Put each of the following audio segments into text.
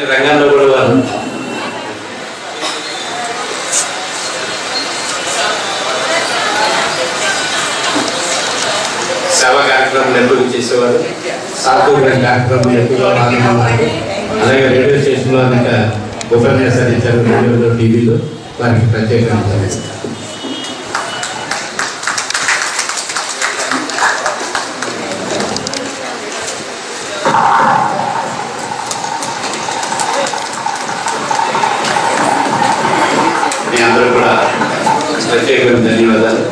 రంగంలో కూడా వారు సేవా కార్యక్రమం నిర్వహించేసేవారు. సాంస్కృతిక కార్యక్రమం ఎక్కువగా పాల్గొన్నారు. అలాగే రేడియో స్టేషన్లో అనేక ఉపన్యాసాలు ఇచ్చారు. రేడియోలో, టీవీలో వారికి ప్రత్యేకంగా మీ అందరూ కూడా ప్రత్యేకంగా ధన్యవాదాలు.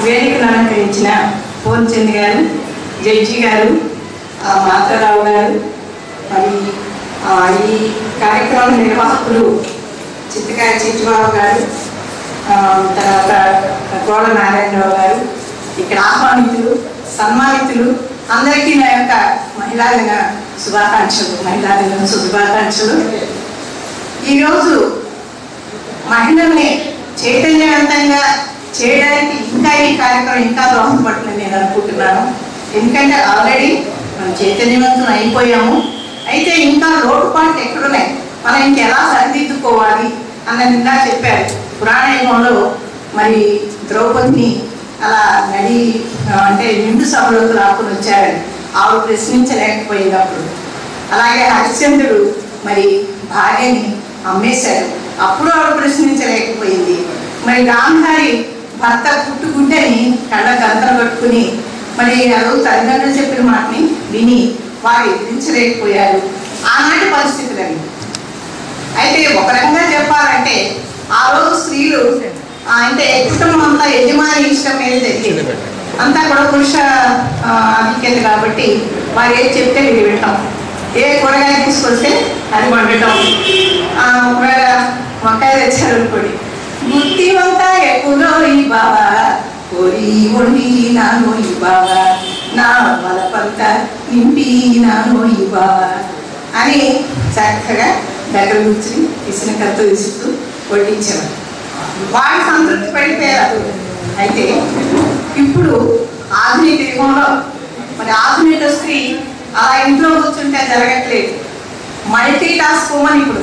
వేదికను అలంకరించిన పూర్ణచంద్ర గారు, జడ్జి గారు, మాతారావు గారు, మరి ఈ కార్యక్రమం నిర్వాహకులు చిత్తకాయ చిట్టుబాబు గారు, తర్వాత గోడ నారాయణరావు గారు, ఇక్కడ ఆహ్వానితులు, సన్మానితులు అందరికీ నా యొక్క మహిళా శుభాకాంక్షలు. ఈరోజు మహిళల్ని చైతన్యవంతంగా చేయడానికి ఇంకా ఈ కార్యక్రమం ఇంకా దోహదపడుతుందని నేను అనుకుంటున్నాను. ఎందుకంటే ఆల్రెడీ మనం చైతన్యవంతం అయిపోయాము. అయితే ఇంకా లోటుపాట్లు ఎక్కడున్నాయి, మనం ఇంకెలా సరిదిద్దుకోవాలి అన్నది ఇలా చెప్పారు. పురాణ యుగంలో మరి ద్రౌపదిని అలా అంటే నిండు సభలోకి రాకుండా వచ్చారని ఆవిడ ప్రశ్నించలేకపోయినప్పుడు, అలాగే హరిశ్చంద్రుడు మరి భార్యని అమ్మేశాడు, అప్పుడు ఆవిడ ప్రశ్నించలేకపోయింది. మరి గాంధారి భర్త పుట్టుకుంటేని కళ్ళ గంతలు కట్టుకుని మరి ఆ రోజు తల్లిదండ్రులు చెప్పిన మాటని విని వారు ఎదిరించలేకపోయారు. ఆనాటి పరిస్థితులని. అయితే ఒక రకంగా చెప్పాలంటే ఆ రోజు స్త్రీలు అంటే కుటుంబం అంతా యజమాని ఇష్టం మీద జరిగేది, అంతా కూడా పురుష ఆధిక్యత కాబట్టి వారు ఏది చెప్తే వీళ్ళు వింటాం. ఏ కూరగాయ తీసుకొస్తే అది వండటం. ఒకవేళ వంకాయ తెచ్చారు అనుకోండి, బుద్ధివంతా ఎక్కువలో ఈ బావా కోరి వండి నానో ఈ బావా నా వలపంత నింపి నానో ఈ బావా అని చక్కగా దగ్గర కూర్చుని ఇసునకతో ఇసుతూ వడ్డించేవారు. వాడు సంతృప్తి పడిపోయారు. అయితే ఇప్పుడు ఆధునిక యుగంలో మరి ఆధునిక స్త్రీ అలా ఇంట్లో కూర్చుంటే జరగట్లేదు. మల్టీ టాస్క్ ఉమెన్ ఇప్పుడు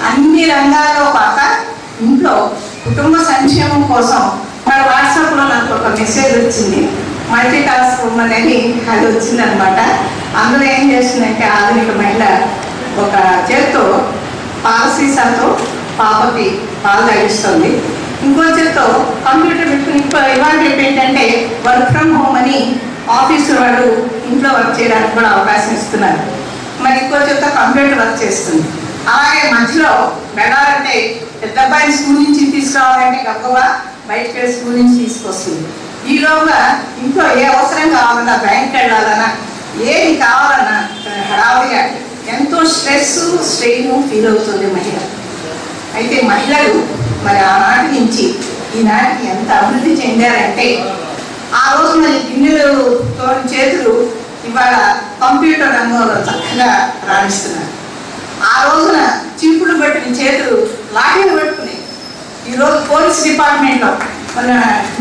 అన్ని రంగాల్లో పాక ఇంట్లో కుటుంబ సంక్షేమం కోసం మన వాట్సాప్లో నాకు ఒక మెసేజ్ వచ్చింది. మల్టీ టాస్క్ ఉమెన్ అని అది వచ్చిందనమాట. అందులో ఏం చేస్తుందంటే ఆధునిక మహిళ ఒక చేత్తో పాలసీసాతో పాపకి పాలు తగ్గిస్తుంది, ఇంకో చేత్తో కంప్యూటర్ పెట్టుకుని ఇవాళ రేపు ఏంటంటే వర్క్ ఫ్రమ్ హోమ్ అని ఆఫీసు వాళ్ళు ఇంట్లో వర్క్ చేయడానికి కూడా అవకాశం ఇస్తున్నారు. మరి ఇంకో చేత్తో కంప్యూటర్ వర్క్ చేస్తుంది. అలాగే మధ్యలో వెళ్ళాలంటే పెద్ద అబ్బాయిని స్కూల్ నుంచి తీసుకురావాలంటే గొప్పగా బయటకు వెళ్ళి స్కూల్ నుంచి తీసుకొస్తుంది. ఈలోగా ఇంట్లో ఏ అవసరం కావాలన్నా, బ్యాంక్ వెళ్ళాలన్నా, ఏది కావాలన్నా హడావుడిగా ఎంతో స్ట్రెయిన్ ఫీల్ అవుతుంది మహిళ. అయితే మహిళలు మరి ఆనాటి నుంచి ఈనాటికి ఎంత అభివృద్ధి చెందారంటే ఆ రోజు మరి గిన్నెలతో చేతులు ఇవాళ కంప్యూటర్ రంగంలో చక్కగా రాణిస్తున్నారు. ఆ రోజున చీపులు పట్టిన చేతులు లాఠీలు పట్టుకుని ఈరోజు పోలీస్ డిపార్ట్మెంట్లో మన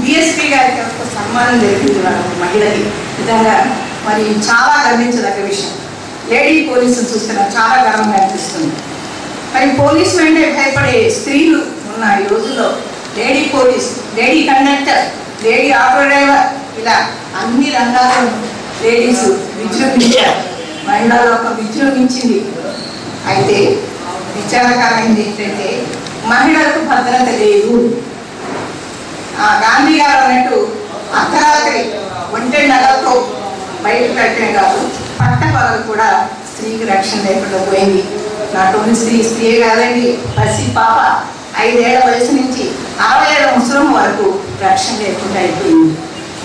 డిఎస్పీ గారికి ఒక సన్మానం జరిగింది వాళ్ళ మహిళకి. విధంగా మరి చాలా గర్వించదగ్గ విషయం. లేడీ పోలీసులు చూస్తే చాలా గర్వంగా అనిపిస్తుంది. మరి పోలీసు అంటే భయపడే స్త్రీలు ఉన్న ఈ రోజుల్లో lady police, lady conductor, lady auto driver, ఇలా అన్ని రంగాల్లో లేడీస్ విజృంభించారు. మహిళలు ఒక విజృంభించింది. అయితే విచారకరమైనది ఏంటంటే మహిళలకు భద్రత లేదు. గాంధీ గారు అన్నట్టు అర్ధరాత్రి ఒంటె నగలతో బయట పెట్టడం కాదు, పట్టపగలు కూడా స్త్రీకి రక్షణ లేకుండా పోయింది. నాట్ ఓన్లీ స్త్రీయే కాదండి, పసి పాప 5 ఏళ్ల వయసు నుంచి 60 ఏళ్ల ముసలం వరకు రక్షణ లేకుండా అయిపోయింది.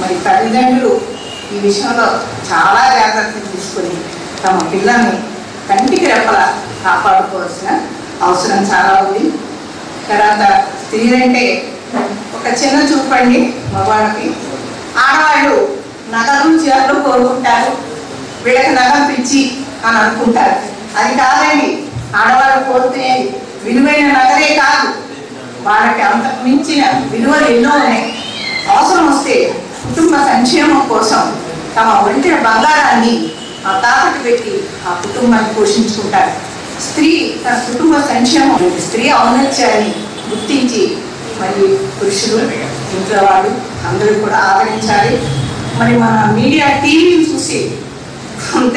మరి తల్లిదండ్రులు ఈ విషయంలో చాలా జాగ్రత్తలు తీసుకొని తమ పిల్లల్ని కంటికి రెప్పలా కాపాడుకోవాల్సిన అవసరం చాలా ఉంది. తర్వాత స్త్రీలంటే ఒక చిన్న చూపండి మగవాళ్ళకి. ఆడవాళ్ళు నగలు చీరలు కోరుకుంటారు, వీళ్ళకి నగలు పిచ్చి అని అనుకుంటారు. అది కాదండి, ఆడవాళ్ళు కోరుకునేది విలువైన నగలే కాదు, వాళ్ళకి అంతకు మించిన విలువలు ఎన్నో ఉన్నాయి. అవసరం వస్తే కుటుంబ సంక్షేమం కోసం తమ ఒంటిన బంగారాన్ని తాకట్టు పెట్టి ఆ కుటుంబాన్ని పోషించుకుంటారు. స్త్రీ తన కుటుంబ సంక్షేమం, స్త్రీ ఔన్నత్యాన్ని గుర్తించి మరి పురుషులు, ఇంట్లో వాళ్ళు అందరూ కూడా ఆదరించాలి. మరి మన మీడియా టీవీని చూసి కొంత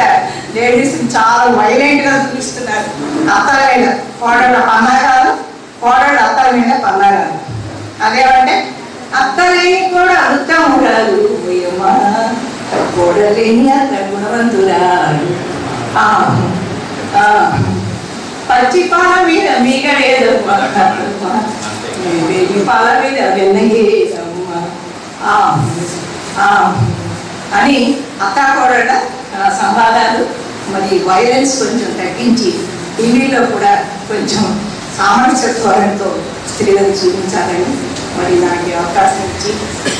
లేడీస్ని చాలా వైలెంట్గా చూపిస్తున్నారు. అత్తల మీద కోడళ్ళ పన్నాగాలు, కోడళ్ళ అత్తల మీద పన్నాగాలు. అదేమంటే అత్తలేని కూడా ఉత్తమురాలు, కోడలేని అత్త గుణవంతురాలు, పచ్చి పాల మీద మీగ లేదమ్మా, వేడి పాల మీద వెన్నయ్యేదమ్మా అని అత్తాకోడళ్ళ సంవాదాలు. మరి వైలెన్స్ కొంచెం తగ్గించి టీవీలో కూడా కొంచెం సామరస్య ధోరణితో స్త్రీలను చూపించాలని మరి నాకు అవకాశం ఇచ్చి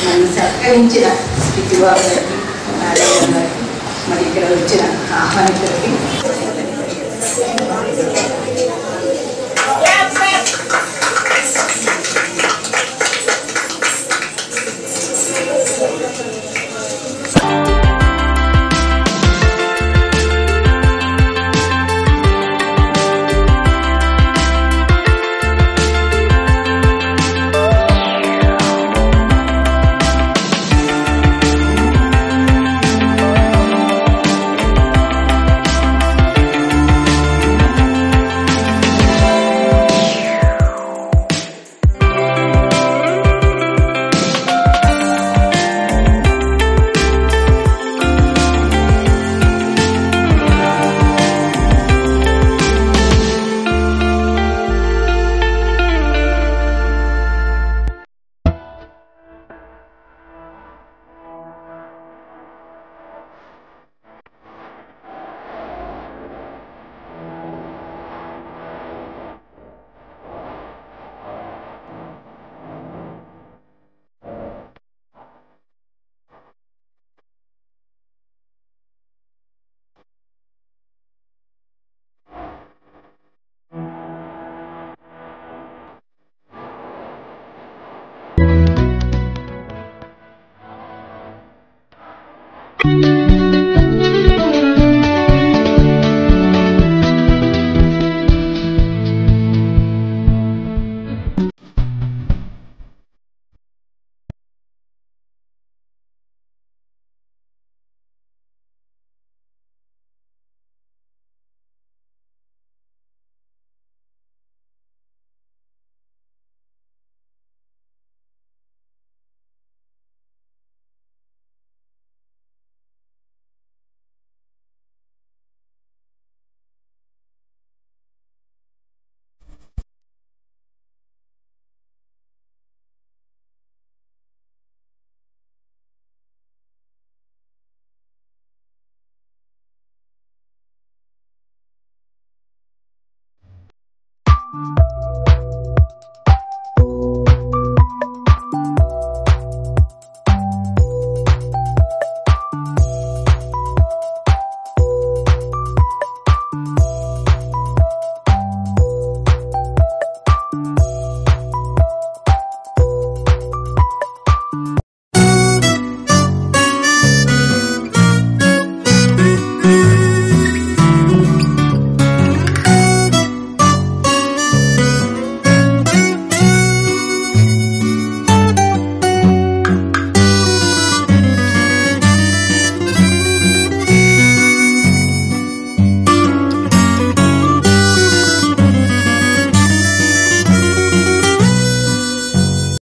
నన్ను సత్కరించిన స్థితివారు గారికి, నారాయణ గారికి, మరి ఇక్కడ వచ్చిన ఆహ్వానితులకి